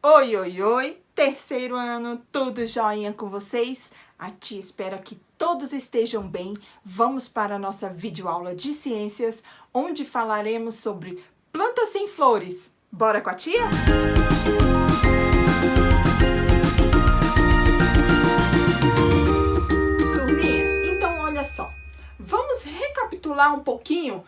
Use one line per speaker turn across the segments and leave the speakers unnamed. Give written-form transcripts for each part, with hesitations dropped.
Oi, oi, oi! Terceiro ano, tudo joinha com vocês? A tia espera que todos estejam bem. Vamos para a nossa videoaula de ciências, onde falaremos sobre plantas sem flores. Bora com a tia? Turminha, então olha só. Vamos recapitular um pouquinho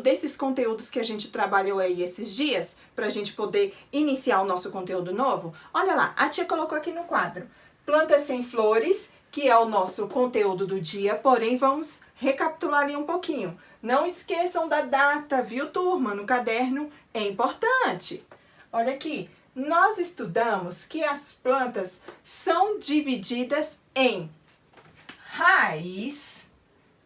desses conteúdos que a gente trabalhou aí esses dias, para a gente poder iniciar o nosso conteúdo novo? Olha lá, a tia colocou aqui no quadro, plantas sem flores, que é o nosso conteúdo do dia, porém vamos recapitular ali um pouquinho. Não esqueçam da data, viu, turma? No caderno é importante. Olha aqui, nós estudamos que as plantas são divididas em raiz,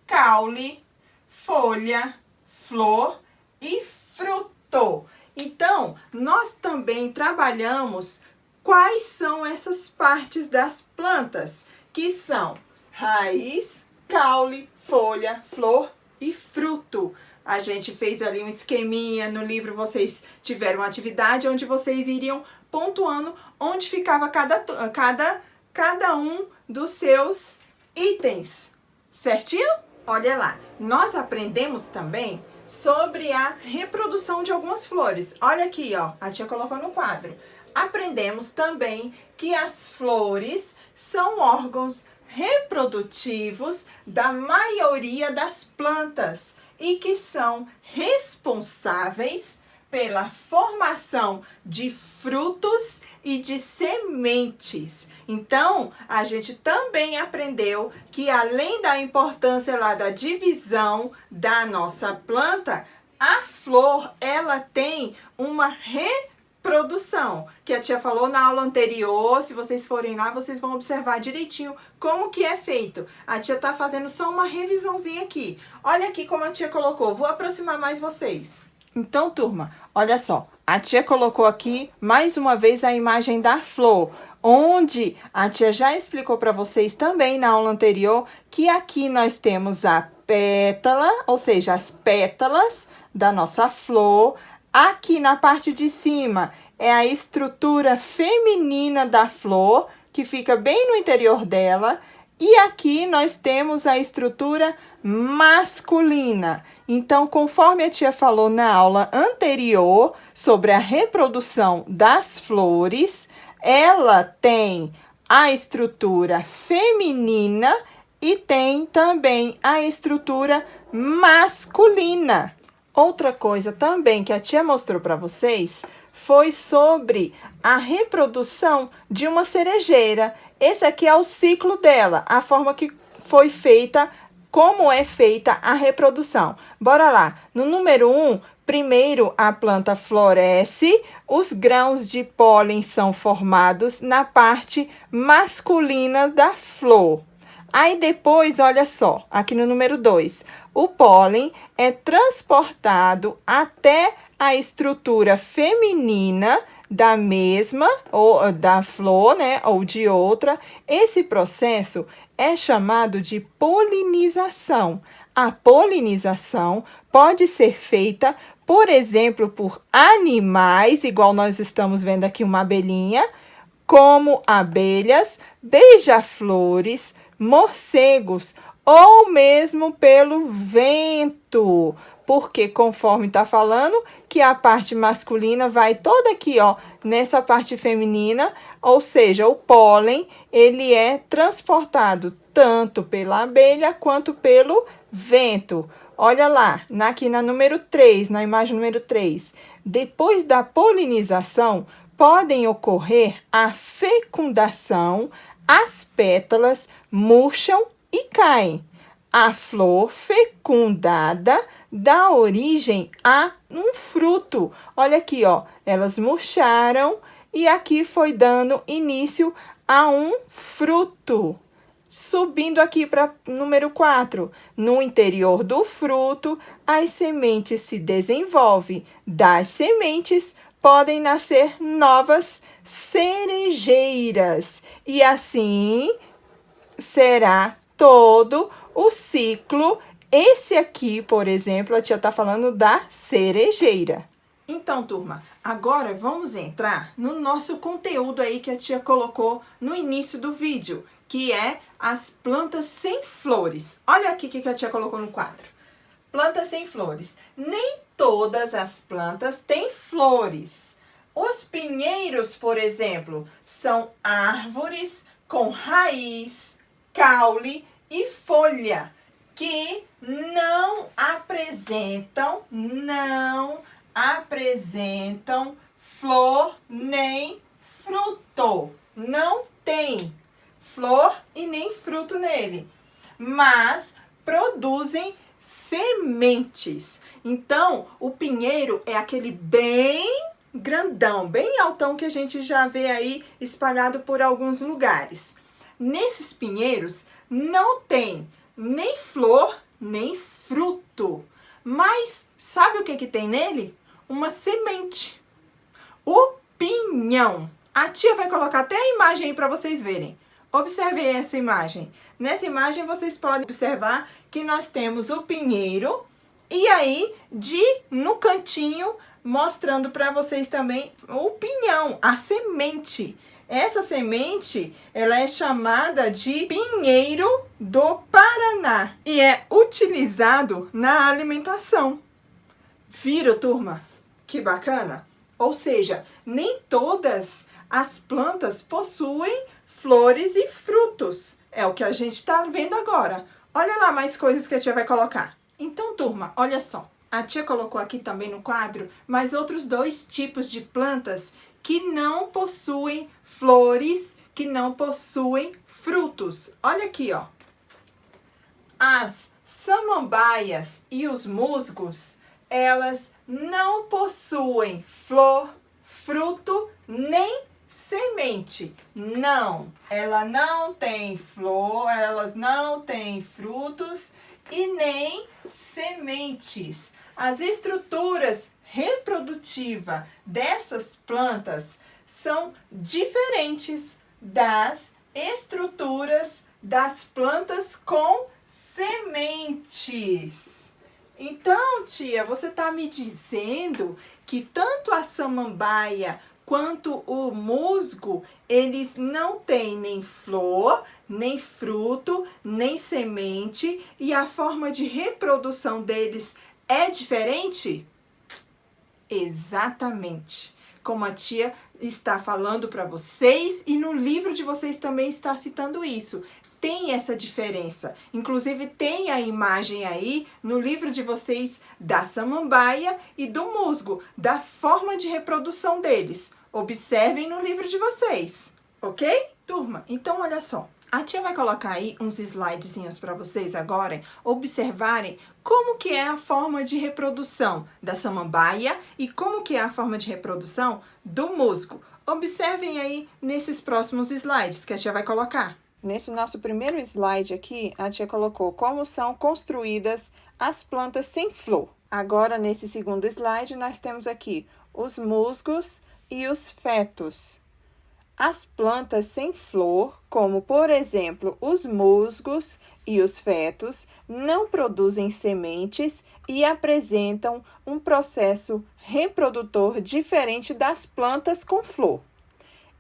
caule, folha, flor e fruto. Então, nós também trabalhamos quais são essas partes das plantas, que são raiz, caule, folha, flor e fruto. A gente fez ali um esqueminha, no livro vocês tiveram uma atividade onde vocês iriam pontuando onde ficava cada um dos seus itens, certinho? Olha lá, nós aprendemos também sobre a reprodução de algumas flores. Olha aqui, ó, a tia colocou no quadro. Aprendemos também que as flores são órgãos reprodutivos da maioria das plantas e que são responsáveis pela formação de frutos e de sementes. Então, a gente também aprendeu que além da importância lá da divisão da nossa planta, a flor, ela tem uma reprodução, que a tia falou na aula anterior. Se vocês forem lá, vocês vão observar direitinho como que é feito. A tia tá fazendo só uma revisãozinha aqui. Olha aqui como a tia colocou. Vou aproximar mais vocês. Então, turma, olha só, a tia colocou aqui mais uma vez a imagem da flor, onde a tia já explicou para vocês também na aula anterior que aqui nós temos a pétala, ou seja, as pétalas da nossa flor. Aqui na parte de cima é a estrutura feminina da flor, que fica bem no interior dela. E aqui nós temos a estrutura masculina. Então, conforme a tia falou na aula anterior sobre a reprodução das flores, ela tem a estrutura feminina e tem também a estrutura masculina. Outra coisa também que a tia mostrou para vocês foi sobre a reprodução de uma cerejeira. Esse aqui é o ciclo dela, a forma que foi feita, como é feita a reprodução. Bora lá. No número 1, primeiro a planta floresce, os grãos de pólen são formados na parte masculina da flor. Aí depois, olha só, aqui no número 2, o pólen é transportado até a estrutura feminina da mesma, ou da flor, né, ou de outra. Esse processo é chamado de polinização. A polinização pode ser feita, por exemplo, por animais, igual nós estamos vendo aqui uma abelhinha, como abelhas, beija-flores, morcegos, ou mesmo pelo vento. Porque conforme está falando que a parte masculina vai toda aqui, ó, nessa parte feminina, ou seja, o pólen, ele é transportado tanto pela abelha quanto pelo vento. Olha lá, aqui na número 3, na imagem número 3. Depois da polinização, podem ocorrer a fecundação, as pétalas murcham e caem. A flor fecundada dá origem a um fruto. Olha aqui, ó, elas murcharam e aqui foi dando início a um fruto. Subindo aqui para número 4, no interior do fruto, as sementes se desenvolvem. Das sementes podem nascer novas cerejeiras. E assim será todo o ciclo. Esse aqui, por exemplo, a tia tá falando da cerejeira. Então, turma, agora vamos entrar no nosso conteúdo aí que a tia colocou no início do vídeo, que é as plantas sem flores. Olha aqui o que a tia colocou no quadro. Plantas sem flores. Nem todas as plantas têm flores. Os pinheiros, por exemplo, são árvores com raiz, caule e folha, que não apresentam flor nem fruto. Não tem flor e nem fruto nele, mas produzem sementes. Então, o pinheiro é aquele bem grandão, bem altão que a gente já vê aí espalhado por alguns lugares. Nesses pinheiros não tem nem flor, nem fruto. Mas sabe o que tem nele? Uma semente. O pinhão. A tia vai colocar até a imagem aí para vocês verem. Observem essa imagem. Nessa imagem vocês podem observar que nós temos o pinheiro e aí no cantinho mostrando para vocês também o pinhão, a semente. Essa semente, ela é chamada de pinheiro do Paraná e é utilizado na alimentação. Viram, turma? Que bacana! Ou seja, nem todas as plantas possuem flores e frutos. É o que a gente está vendo agora. Olha lá mais coisas que a tia vai colocar. Então, turma, olha só. A tia colocou aqui também no quadro mais outros 2 tipos de plantas que não possuem flores, que não possuem frutos. Olha aqui, ó. As samambaias e os musgos, elas não possuem flor, fruto, nem semente. Não, ela não tem flor, elas não têm frutos e nem sementes. As estruturas reprodutivas dessas plantas são diferentes das estruturas das plantas com sementes. Então, tia, você está me dizendo que tanto a samambaia quanto o musgo, eles não têm nem flor, nem fruto, nem semente, e a forma de reprodução deles é diferente? Exatamente. Como a tia está falando para vocês e no livro de vocês também está citando isso. Tem essa diferença. Inclusive tem a imagem aí no livro de vocês da samambaia e do musgo, da forma de reprodução deles. Observem no livro de vocês, ok? Turma, então olha só. A tia vai colocar aí uns slidezinhos para vocês agora observarem como que é a forma de reprodução da samambaia e como que é a forma de reprodução do musgo. Observem aí nesses próximos slides que a tia vai colocar. Nesse nosso primeiro slide aqui, a tia colocou como são construídas as plantas sem flor. Agora, nesse segundo slide, nós temos aqui os musgos e os fetos. As plantas sem flor, como por exemplo os musgos e os fetos, não produzem sementes e apresentam um processo reprodutor diferente das plantas com flor.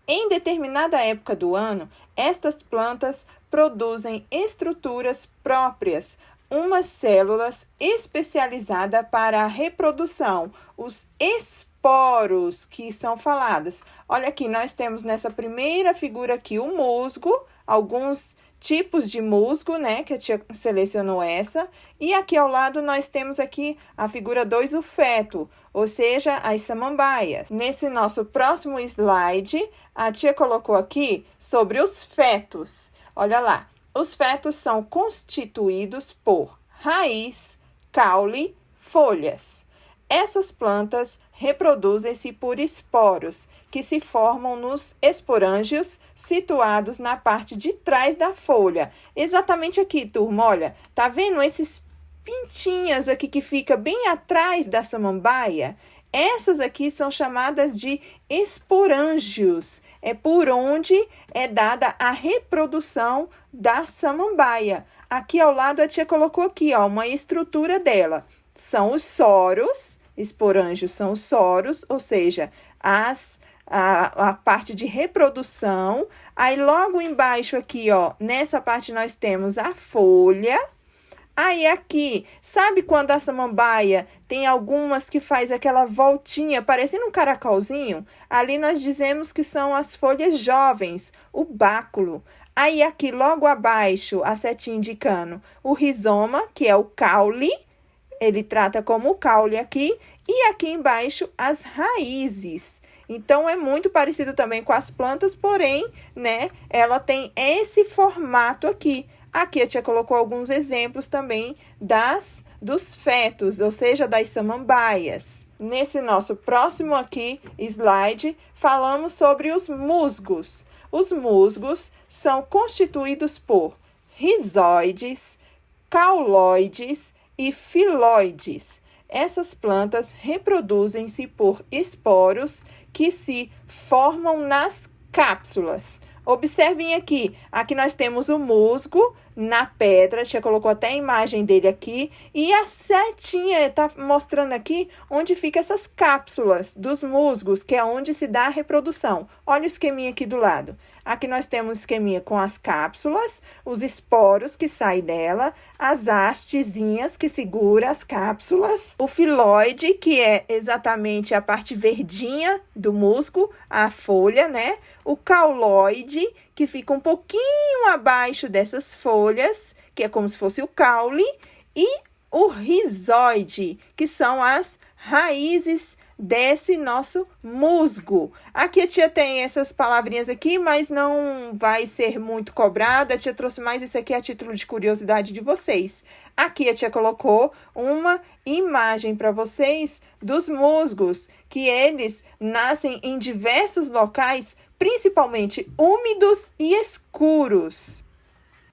Em determinada época do ano, estas plantas produzem estruturas próprias, umas células especializadas para a reprodução, os esporos que são falados. Olha aqui, nós temos nessa primeira figura aqui o musgo, alguns tipos de musgo, né, que a tia selecionou essa. E aqui ao lado nós temos aqui a figura 2, o feto, ou seja, as samambaias. Nesse nosso próximo slide, a tia colocou aqui sobre os fetos. Olha lá, os fetos são constituídos por raiz, caule, folhas. Essas plantas reproduzem-se por esporos, que se formam nos esporângios situados na parte de trás da folha. Exatamente aqui, turma, olha, tá vendo esses pintinhas aqui que fica bem atrás da samambaia? Essas aqui são chamadas de esporângios. É por onde é dada a reprodução da samambaia. Aqui ao lado a tia colocou aqui, ó, uma estrutura dela. São os soros esporângios são os soros, ou seja, a parte de reprodução. Aí, logo embaixo aqui, ó, nessa parte nós temos a folha. Aí, aqui, sabe quando a samambaia tem algumas que faz aquela voltinha, parecendo um caracolzinho? Ali nós dizemos que são as folhas jovens, o báculo. Aí, aqui, logo abaixo, a setinha indicando o rizoma, que é o caule. Ele trata como o caule aqui. E aqui embaixo, as raízes. Então, é muito parecido também com as plantas, porém, né, ela tem esse formato aqui. Aqui a tia colocou alguns exemplos também dos fetos, ou seja, das samambaias. Nesse nosso próximo aqui slide, falamos sobre os musgos. Os musgos são constituídos por rizóides, cauloides e filóides. Essas plantas reproduzem-se por esporos que se formam nas cápsulas. Observem aqui, aqui nós temos o musgo na pedra, a tia colocou até a imagem dele aqui, e a setinha está mostrando aqui onde ficam essas cápsulas dos musgos, que é onde se dá a reprodução. Olha o esqueminha aqui do lado. Aqui nós temos um esqueminha com as cápsulas, os esporos que saem dela, as hastezinhas que seguram as cápsulas, o filóide, que é exatamente a parte verdinha do musgo, a folha, né? O cauloide, que fica um pouquinho abaixo dessas folhas, que é como se fosse o caule, e o rizóide, que são as raízes desse nosso musgo. Aqui a tia tem essas palavrinhas aqui, mas não vai ser muito cobrada. A tia trouxe mais isso aqui a título de curiosidade de vocês. Aqui a tia colocou uma imagem para vocês dos musgos, que eles nascem em diversos locais, principalmente úmidos e escuros.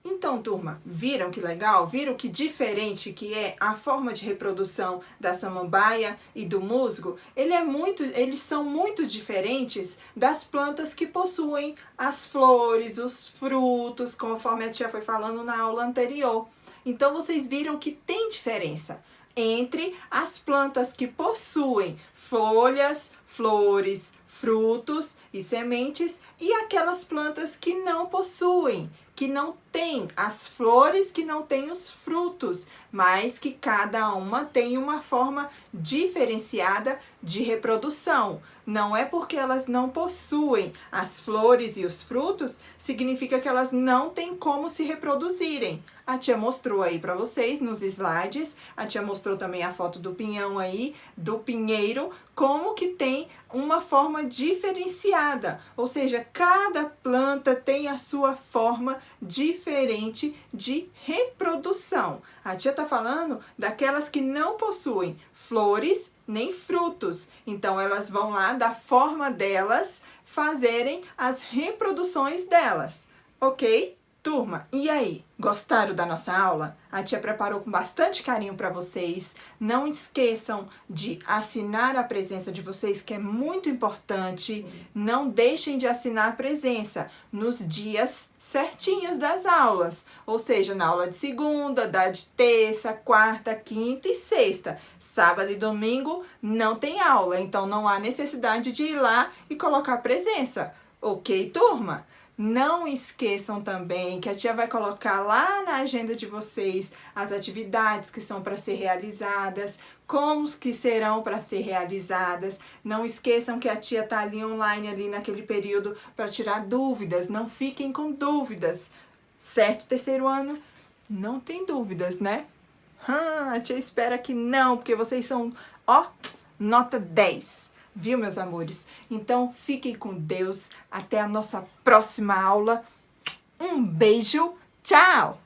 Então, turma, viram que legal? Viram que diferente que é a forma de reprodução da samambaia e do musgo? Eles são muito diferentes das plantas que possuem as flores, os frutos, conforme a tia foi falando na aula anterior. Então, vocês viram que tem diferença entre as plantas que possuem folhas, flores, frutos e sementes e aquelas plantas que não possuem, que não tem as flores, que não tem os frutos, mas que cada uma tem uma forma diferenciada de reprodução. Não é porque elas não possuem as flores e os frutos, significa que elas não têm como se reproduzirem. A tia mostrou aí para vocês nos slides, a tia mostrou também a foto do pinhão aí, do pinheiro, como que tem uma forma diferenciada, ou seja, cada planta tem a sua forma diferente de reprodução. A tia tá falando daquelas que não possuem flores nem frutos, então elas vão lá da forma delas fazerem as reproduções delas, ok? Turma, e aí? Gostaram da nossa aula? A tia preparou com bastante carinho para vocês. Não esqueçam de assinar a presença de vocês, que é muito importante. Não deixem de assinar a presença nos dias certinhos das aulas. Ou seja, na aula de segunda, da de terça, quarta, quinta e sexta. Sábado e domingo não tem aula, então não há necessidade de ir lá e colocar presença. Ok, turma? Não esqueçam também que a tia vai colocar lá na agenda de vocês as atividades que são para ser realizadas, como que serão para ser realizadas. Não esqueçam que a tia tá ali online, ali naquele período, para tirar dúvidas. Não fiquem com dúvidas. Certo, terceiro ano? Não tem dúvidas, né? A tia espera que não, porque vocês são, ó, nota 10. Viu, meus amores? Então, fiquem com Deus. Até a nossa próxima aula. Um beijo. Tchau!